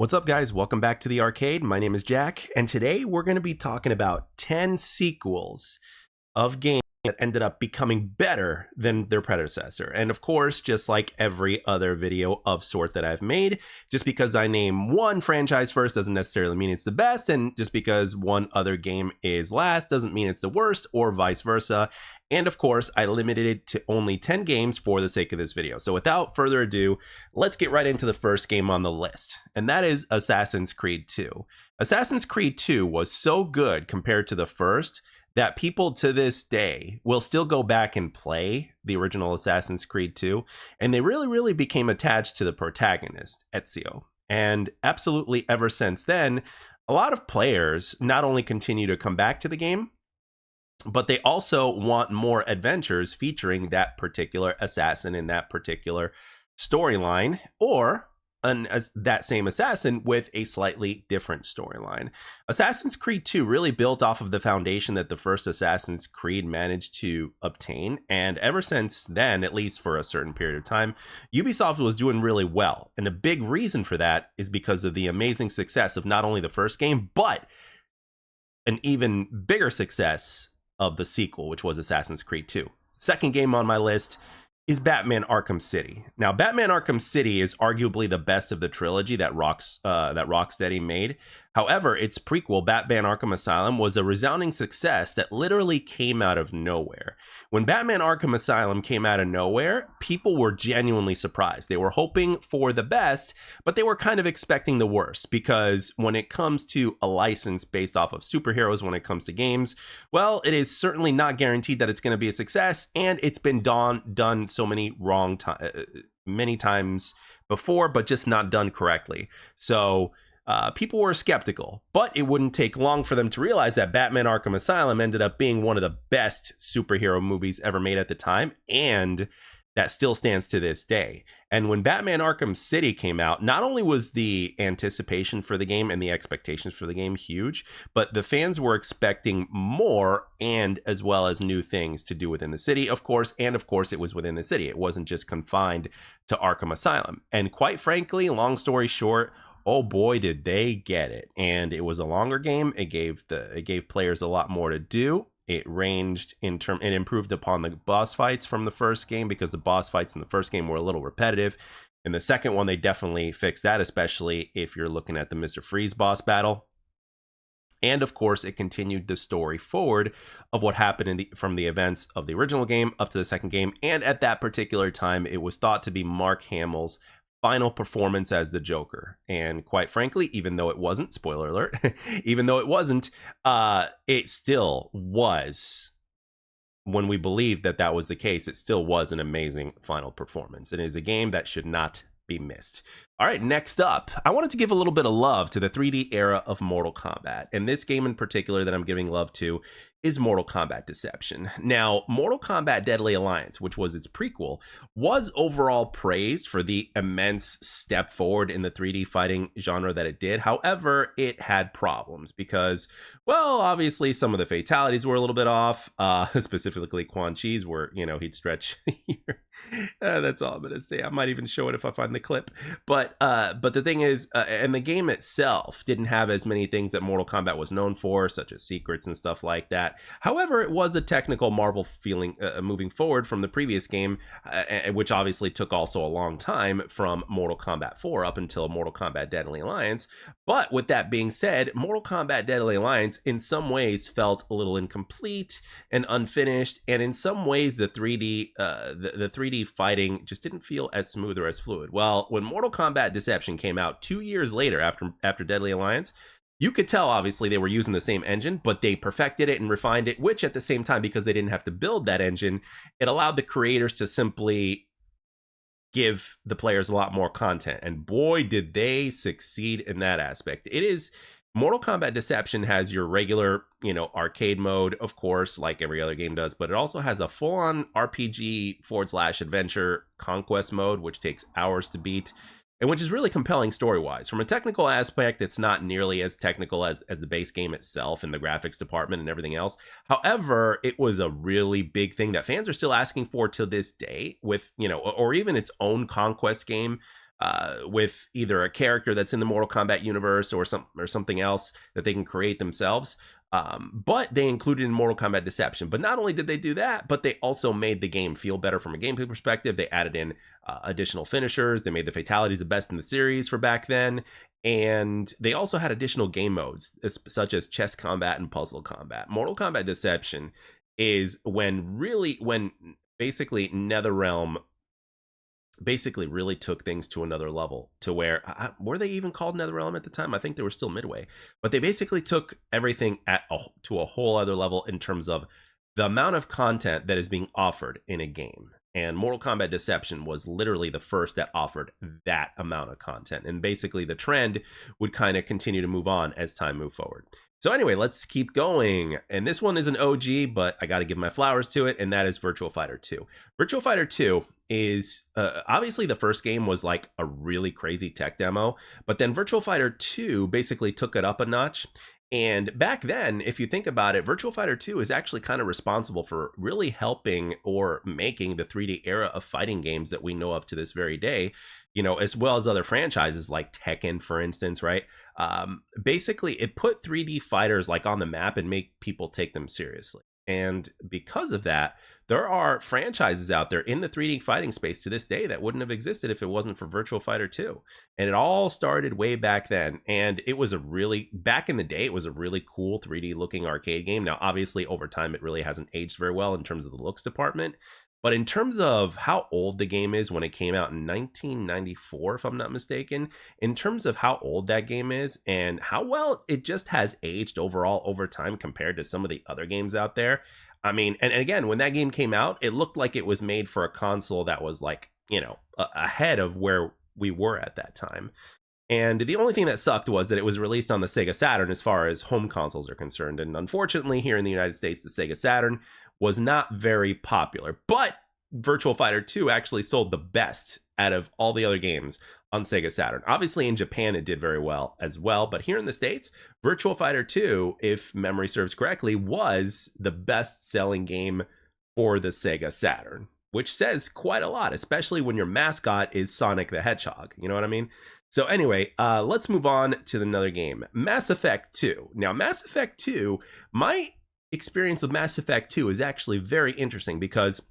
What's up, guys? Welcome back to the arcade. My name is Jack, and today we're going to be talking about 10 sequels of games that ended up becoming better than their predecessor. And of course, just like every other video of sort that I've made, just because I name one franchise first doesn't necessarily mean it's the best, and just because one other game is last doesn't mean it's the worst, or vice versa. And of course, I limited it to only 10 games for the sake of this video. So without further ado, let's get right into the first game on the list, and that is Assassin's Creed 2. Assassin's Creed 2 was so good compared to the first that people to this day will still go back and play the original Assassin's Creed 2, and they really became attached to the protagonist, Ezio. And absolutely ever since then, a lot of players not only continue to come back to the game, but they also want more adventures featuring that particular assassin in that particular storyline, or that same assassin with a slightly different storyline. Assassin's Creed 2 really built off of the foundation that the first Assassin's Creed managed to obtain, and ever since then, at least for a certain period of time, Ubisoft was doing really well. And a big reason for that is because of the amazing success of not only the first game, but an even bigger success of the sequel, which was Assassin's Creed 2. Second game on my list is Batman Arkham City. Now, Batman Arkham City is arguably the best of the trilogy that Rocksteady made. However, its prequel, Batman Arkham Asylum, was a resounding success that literally came out of nowhere. When Batman Arkham Asylum came out of nowhere, people were genuinely surprised. They were hoping for the best, but they were kind of expecting the worst, because when it comes to a license based off of superheroes, when it comes to games, well, it is certainly not guaranteed that it's going to be a success, and it's been done so many times before, but just not done correctly. So people were skeptical, but it wouldn't take long for them to realize that Batman Arkham Asylum ended up being one of the best superhero movies ever made at the time, and that still stands to this day. And when Batman Arkham City came out, not only was the anticipation for the game and the expectations for the game huge, but the fans were expecting more, and as well as new things to do within the city, of course. And of course, it was within the city. It wasn't just confined to Arkham Asylum. And quite frankly, long story short, oh boy, did they get it. And it was a longer game. It gave players a lot more to do. It improved upon the boss fights from the first game, because the boss fights in the first game were a little repetitive. In the second one, they definitely fixed that, especially if you're looking at the Mr. Freeze boss battle. And of course, it continued the story forward of what happened from the events of the original game up to the second game. And at that particular time, it was thought to be Mark Hamill's final performance as the Joker. And quite frankly, even though it wasn't, spoiler alert, even though it wasn't, it still was, when we believed that that was the case, it still was an amazing final performance. It is a game that should not be missed. All right, next up, I wanted to give a little bit of love to the 3D era of Mortal Kombat. And this game in particular that I'm giving love to is Mortal Kombat Deception. Now, Mortal Kombat Deadly Alliance, which was its prequel, was overall praised for the immense step forward in the 3D fighting genre that it did. However, it had problems because, well, obviously some of the fatalities were a little bit off, specifically Quan Chi's, where, he'd stretch here. That's all I'm going to say. I might even show it if I find the clip. But the thing is, and the game itself didn't have as many things that Mortal Kombat was known for, such as secrets and stuff like that. However, it was a technical marvel feeling moving forward from the previous game, which obviously took also a long time from Mortal Kombat 4 up until Mortal Kombat Deadly Alliance. But with that being said, Mortal Kombat Deadly Alliance in some ways felt a little incomplete and unfinished, and in some ways the 3D fighting just didn't feel as smooth or as fluid. Well, when Mortal Kombat Deception came out 2 years later after Deadly Alliance, you could tell, obviously, they were using the same engine, but they perfected it and refined it, which at the same time, because they didn't have to build that engine, it allowed the creators to simply give the players a lot more content. And boy, did they succeed in that aspect. Mortal Kombat Deception has your regular, arcade mode, of course, like every other game does, but it also has a full-on RPG/adventure conquest mode, which takes hours to beat, and which is really compelling story-wise. From a technical aspect, it's not nearly as technical as the base game itself and the graphics department and everything else. However, it was a really big thing that fans are still asking for to this day with, or even its own conquest game with either a character that's in the Mortal Kombat universe or something else that they can create themselves. But they included in Mortal Kombat Deception. But not only did they do that, but they also made the game feel better from a gameplay perspective. They added in additional finishers. They made the fatalities the best in the series for back then. And they also had additional game modes, such as chess combat and puzzle combat. Mortal Kombat Deception is when basically NetherRealm basically really took things to another level, to where were they even called NetherRealm at the time? I think they were still Midway, but they basically took everything to a whole other level in terms of the amount of content that is being offered in a game. And Mortal Kombat Deception was literally the first that offered that amount of content. And basically the trend would kind of continue to move on as time moved forward. So anyway, let's keep going. And this one is an OG, but I got to give my flowers to it. And that is Virtua Fighter 2. Virtua Fighter 2 is obviously the first game was like a really crazy tech demo. But then Virtua Fighter 2 basically took it up a notch. And back then, if you think about it, Virtua Fighter 2 is actually kind of responsible for really helping or making the 3D era of fighting games that we know of to this very day, you know, as well as other franchises like Tekken, for instance, right? Basically, it put 3D fighters like on the map and make people take them seriously. And because of that, there are franchises out there in the 3D fighting space to this day that wouldn't have existed if it wasn't for Virtua Fighter 2. And it all started way back then. And it was back in the day, it was a really cool 3D looking arcade game. Now, obviously, over time, it really hasn't aged very well in terms of the looks department. But in terms of how old the game is when it came out in 1994, if I'm not mistaken, in terms of how old that game is and how well it just has aged overall over time compared to some of the other games out there. I mean, and again, when that game came out, it looked like it was made for a console that was like, you know, ahead of where we were at that time. And the only thing that sucked was that it was released on the Sega Saturn as far as home consoles are concerned. And unfortunately, here in the United States, the Sega Saturn was not very popular. But Virtua Fighter 2 actually sold the best out of all the other games on Sega Saturn. Obviously, in Japan, it did very well as well. But here in the States, Virtua Fighter 2, if memory serves correctly, was the best-selling game for the Sega Saturn, which says quite a lot, especially when your mascot is Sonic the Hedgehog. You know what I mean? So anyway, let's move on to another game, Mass Effect 2. Now, Mass Effect 2, my experience with Mass Effect 2 is actually very interesting because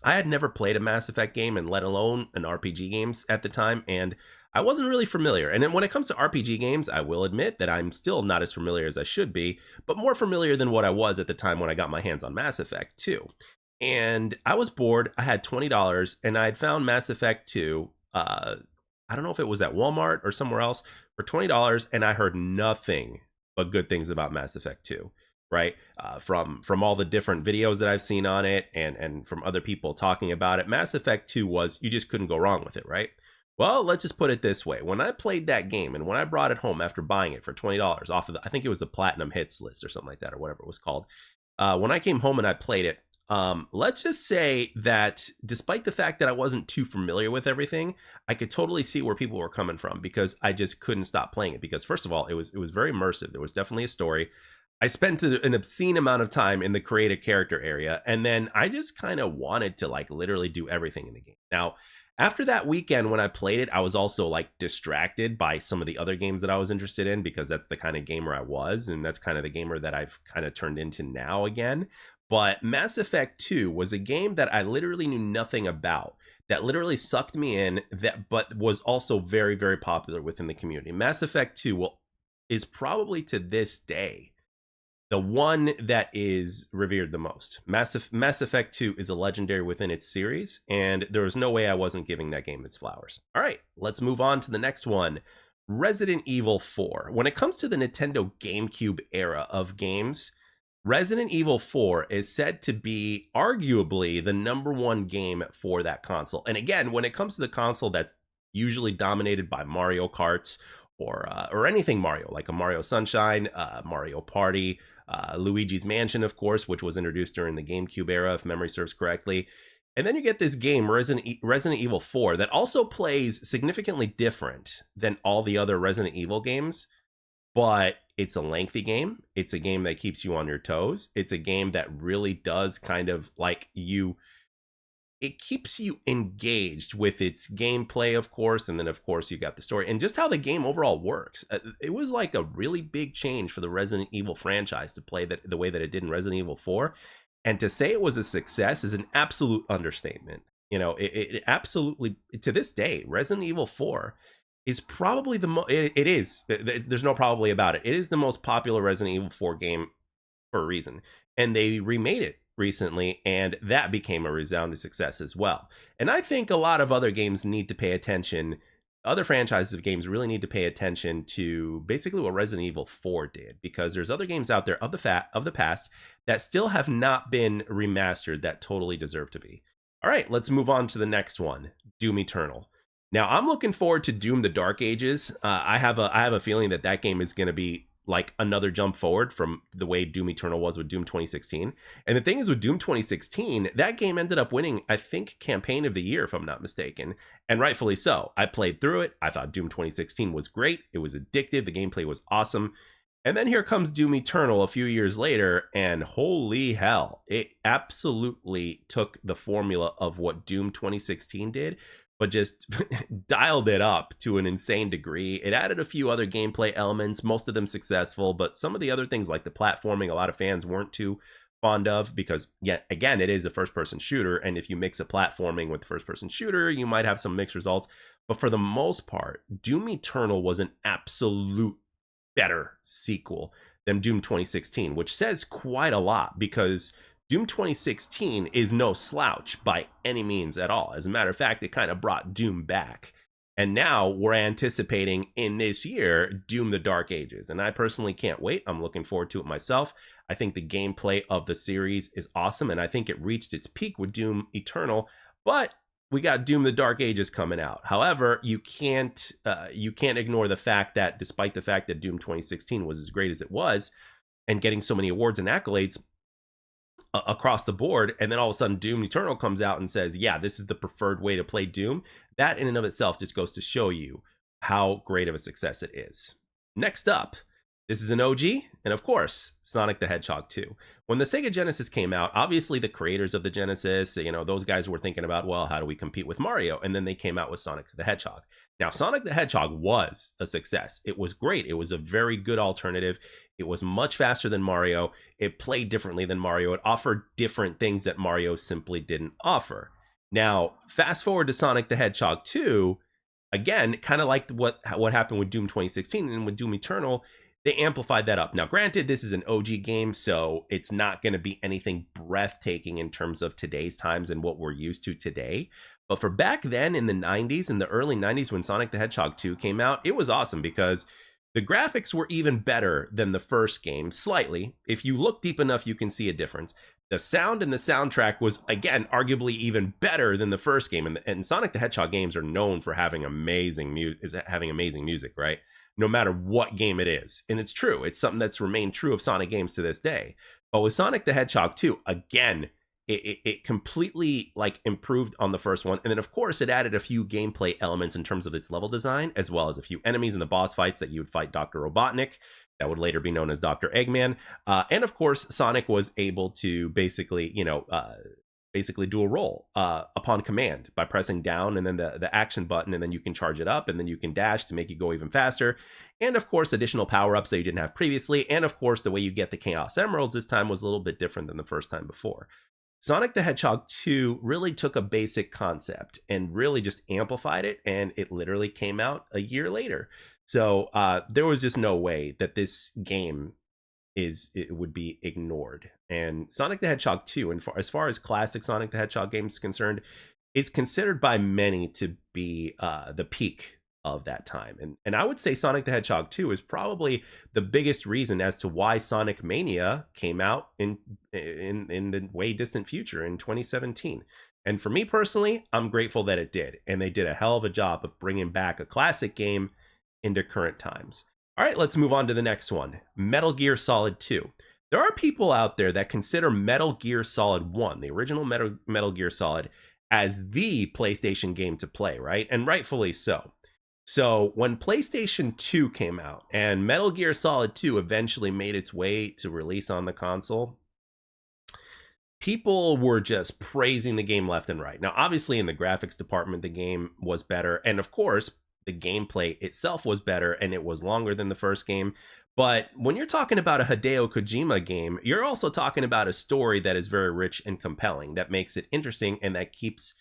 I had never played a Mass Effect game, and let alone an RPG games at the time, and I wasn't really familiar. And then when it comes to RPG games, I will admit that I'm still not as familiar as I should be, but more familiar than what I was at the time when I got my hands on Mass Effect 2. And I was bored. I had $20, and I had found Mass Effect 2. I don't know if it was at Walmart or somewhere else for $20, and I heard nothing but good things about Mass Effect 2. Right, from all the different videos that I've seen on it, and from other people talking about it, Mass Effect 2 was, you just couldn't go wrong with it, right? Well, let's just put it this way: when I played that game, and when I brought it home after buying it for $20 off of I think it was a Platinum Hits list or something like that, or whatever it was called. When I came home and I played it, let's just say that despite the fact that I wasn't too familiar with everything, I could totally see where people were coming from, because I just couldn't stop playing it. Because first of all, it was very immersive. There was definitely a story. I spent an obscene amount of time in the create a character area, and then I just kind of wanted to like literally do everything in the game. Now, after that weekend when I played it, I was also like distracted by some of the other games that I was interested in, because that's the kind of gamer I was, and that's kind of the gamer that I've kind of turned into now again. But Mass Effect 2 was a game that I literally knew nothing about, that literally sucked me in, but was also very, very popular within the community. Mass Effect 2 is probably to this day the one that is revered the most. Mass Effect 2 is a legendary within its series, and there was no way I wasn't giving that game its flowers. All right, let's move on to the next one, Resident Evil 4. When it comes to the Nintendo GameCube era of games, Resident Evil 4 is said to be arguably the #1 game for that console. And again, when it comes to the console that's usually dominated by Mario Karts or anything Mario, like a Mario Sunshine, Mario Party, Luigi's Mansion, of course, which was introduced during the GameCube era, if memory serves correctly. And then you get this game, Resident Evil 4, that also plays significantly different than all the other Resident Evil games, but it's a lengthy game. It's a game that keeps you on your toes. It's a game that really does kind of like it keeps you engaged with its gameplay, of course, and then of course you got the story and just how the game overall works. It was like a really big change for the Resident Evil franchise to play that the way that it did in Resident Evil 4, and to say it was a success is an absolute understatement. You know, it absolutely, to this day, Resident Evil 4 is probably it is, there's no probably about it. It is the most popular Resident Evil 4 game for a reason. And they remade it recently, and that became a resounding success as well. And I think a lot of other games need to pay attention. Other franchises of games really need to pay attention to basically what Resident Evil 4 did, because there's other games out there of the past that still have not been remastered that totally deserve to be. All right, let's move on to the next one, Doom Eternal. Now, I'm looking forward to Doom: The Dark Ages. I have a feeling that that game is going to be like another jump forward from the way Doom Eternal was with Doom 2016. And the thing is, with Doom 2016, that game ended up winning, I think, Campaign of the Year, if I'm not mistaken, and rightfully so. I played through it. I thought Doom 2016 was great. It was addictive. The gameplay was awesome. And then here comes Doom Eternal a few years later, and holy hell, it absolutely took the formula of what Doom 2016 did, but just dialed it up to an insane degree. It added a few other gameplay elements, most of them successful, but some of the other things like the platforming, a lot of fans weren't too fond of, because yet again, it is a first-person shooter, and if you mix a platforming with first-person shooter, you might have some mixed results. But for the most part, Doom Eternal was an absolute better sequel than Doom 2016, which says quite a lot, because Doom 2016 is no slouch by any means at all. As a matter of fact, it kind of brought Doom back. And now we're anticipating in this year Doom: The Dark Ages. And I personally can't wait. I'm looking forward to it myself. I think the gameplay of the series is awesome, and I think it reached its peak with Doom Eternal. But we got Doom: The Dark Ages coming out. However, you can't ignore the fact that despite the fact that Doom 2016 was as great as it was and getting so many awards and accolades across the board, and then all of a sudden Doom Eternal comes out and says, yeah, this is the preferred way to play Doom, that in and of itself just goes to show you how great of a success it is. Next up, this is an OG, and of course, Sonic the Hedgehog 2. When the Sega Genesis came out, obviously the creators of the Genesis, those guys were thinking about, well, how do we compete with Mario? And then they came out with Sonic the Hedgehog. Now, Sonic the Hedgehog was a success. It was great. It was a very good alternative. It was much faster than Mario. It played differently than Mario. It offered different things that Mario simply didn't offer. Now, fast forward to Sonic the Hedgehog 2, again, kind of like what happened with Doom 2016 and with Doom Eternal, they amplified that up. Now, granted, this is an OG game, so it's not going to be anything breathtaking in terms of today's times and what we're used to today. But for back then in the 90s, in the early 90s when Sonic the Hedgehog 2 came out, it was awesome because the graphics were even better than the first game, slightly. If you look deep enough, you can see a difference. The sound and the soundtrack was, again, arguably even better than the first game. And Sonic the Hedgehog games are known for having amazing music, right? No matter what game it is. And it's true. It's something that's remained true of Sonic games to this day. But with Sonic the Hedgehog 2, again, it completely improved on the first one. And then, of course, it added a few gameplay elements in terms of its level design, as well as a few enemies in the boss fights that you would fight Dr. Robotnik, that would later be known as Dr. Eggman. And, of course, Sonic was able to basically do a roll upon command by pressing down and then the action button, and then you can charge it up, and then you can dash to make you go even faster. And of course, additional power-ups that you didn't have previously. And of course, the way you get the Chaos Emeralds this time was a little bit different than the first time before. Sonic the Hedgehog 2 really took a basic concept and really just amplified it, and it literally came out a year later. So there was just no way that this game it would be ignored. And Sonic the Hedgehog 2, and as far as classic Sonic the Hedgehog games is concerned, is considered by many to be the peak of that time. And I would say Sonic the Hedgehog 2 is probably the biggest reason as to why Sonic Mania came out in the way distant future in 2017. And for me personally, I'm grateful that it did. And they did a hell of a job of bringing back a classic game into current times. All right, let's move on to the next one, Metal Gear Solid 2. There are people out there that consider Metal Gear Solid 1, the original Metal Gear Solid, as the PlayStation game to play, right? And rightfully so. So when PlayStation 2 came out and Metal Gear Solid 2 eventually made its way to release on the console, people were just praising the game left and right. Now, obviously, in the graphics department, the game was better. And of course, the gameplay itself was better and it was longer than the first game. But when you're talking about a Hideo Kojima game, you're also talking about a story that is very rich and compelling, that makes it interesting and that keeps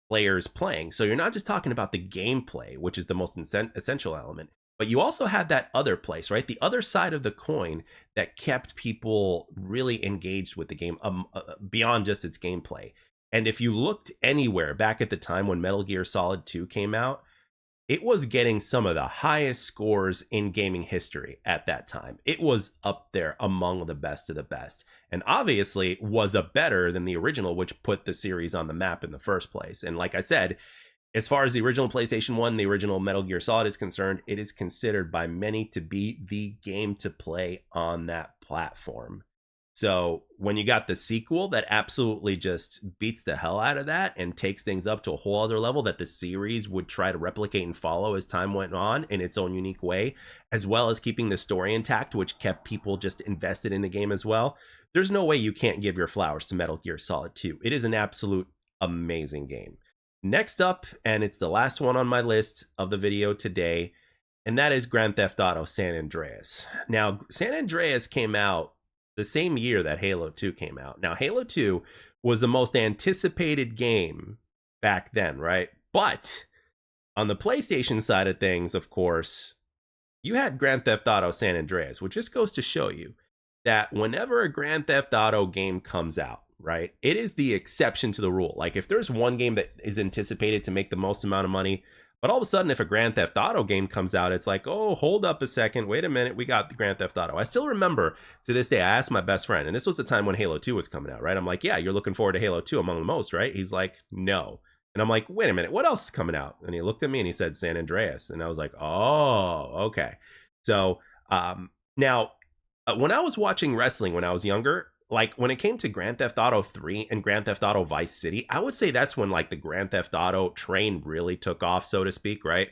players playing. So you're not just talking about the gameplay, which is the most essential element, but you also had that other place, right? The other side of the coin that kept people really engaged with the game beyond just its gameplay. And if you looked anywhere back at the time when Metal Gear Solid 2 came out, it was getting some of the highest scores in gaming history at that time. It was up there among the best of the best. And obviously was a better than the original, which put the series on the map in the first place. And like I said, as far as the original PlayStation 1, the original Metal Gear Solid is concerned, it is considered by many to be the game to play on that platform. So when you got the sequel that absolutely just beats the hell out of that and takes things up to a whole other level that the series would try to replicate and follow as time went on in its own unique way, as well as keeping the story intact, which kept people just invested in the game as well, there's no way you can't give your flowers to Metal Gear Solid 2. It is an absolute amazing game. Next up, and it's the last one on my list of the video today, and that is Grand Theft Auto San Andreas. Now, San Andreas came out the same year that Halo 2 came out. Now, Halo 2 was the most anticipated game back then, right? But on the PlayStation side of things, of course, you had Grand Theft Auto San Andreas, which just goes to show you that whenever a Grand Theft Auto game comes out, right, it is the exception to the rule. Like, if there's one game that is anticipated to make the most amount of money, but all of a sudden, if a Grand Theft Auto game comes out, it's like, oh, hold up a second. Wait a minute. We got the Grand Theft Auto. I still remember to this day, I asked my best friend, and this was the time when Halo 2 was coming out, right? I'm like, yeah, you're looking forward to Halo 2 among the most, right? He's like, no. And I'm like, wait a minute. What else is coming out? And he looked at me and he said, San Andreas. And I was like, oh, okay. So now, when I was watching wrestling when I was younger, like when it came to Grand Theft Auto 3 and Grand Theft Auto Vice City, I would say that's when like the Grand Theft Auto train really took off, so to speak, right?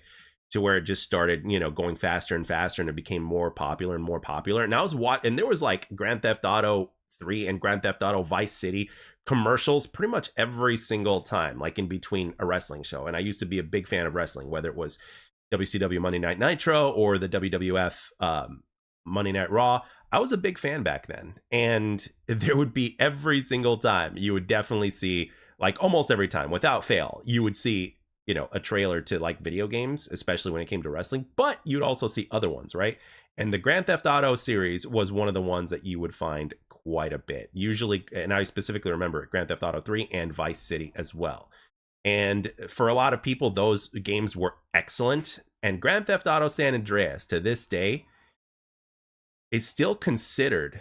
To where it just started, you know, going faster and faster, and it became more popular and more popular. And I was and there was like Grand Theft Auto 3 and Grand Theft Auto Vice City commercials pretty much every single time, like in between a wrestling show. And I used to be a big fan of wrestling, whether it was WCW Monday Night Nitro or the WWF Monday Night Raw. I was a big fan back then, and there would be every single time you would definitely see, like almost every time without fail, you would see, you know, a trailer to like video games, especially when it came to wrestling, but you'd also see other ones, right? And the Grand Theft Auto series was one of the ones that you would find quite a bit, usually, and I specifically remember Grand Theft Auto 3 and Vice City as well. And for a lot of people, those games were excellent, and Grand Theft Auto San Andreas to this day is still considered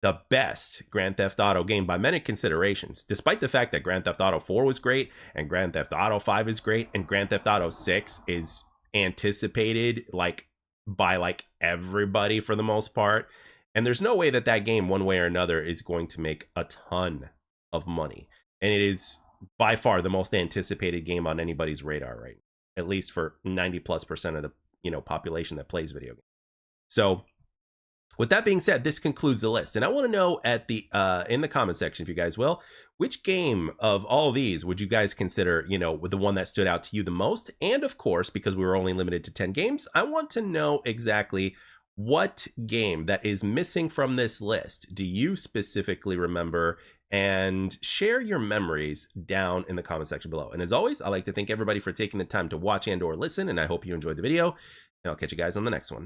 the best Grand Theft Auto game by many considerations, despite the fact that Grand Theft Auto 4 was great, and Grand Theft Auto 5 is great, and Grand Theft Auto 6 is anticipated like by like everybody for the most part. And there's no way that that game, one way or another, is going to make a ton of money. And it is by far the most anticipated game on anybody's radar right now, at least for 90+% of the, you know, population that plays video games. So with that being said, this concludes the list, and I want to know at the in the comment section, if you guys will, which game of all these would you guys consider, you know, the one that stood out to you the most? And of course, because we were only limited to 10 games, I want to know exactly what game that is missing from this list do you specifically remember, and share your memories down in the comment section below. And as always, I'd like to thank everybody for taking the time to watch and or listen, and I hope you enjoyed the video, and I'll catch you guys on the next one.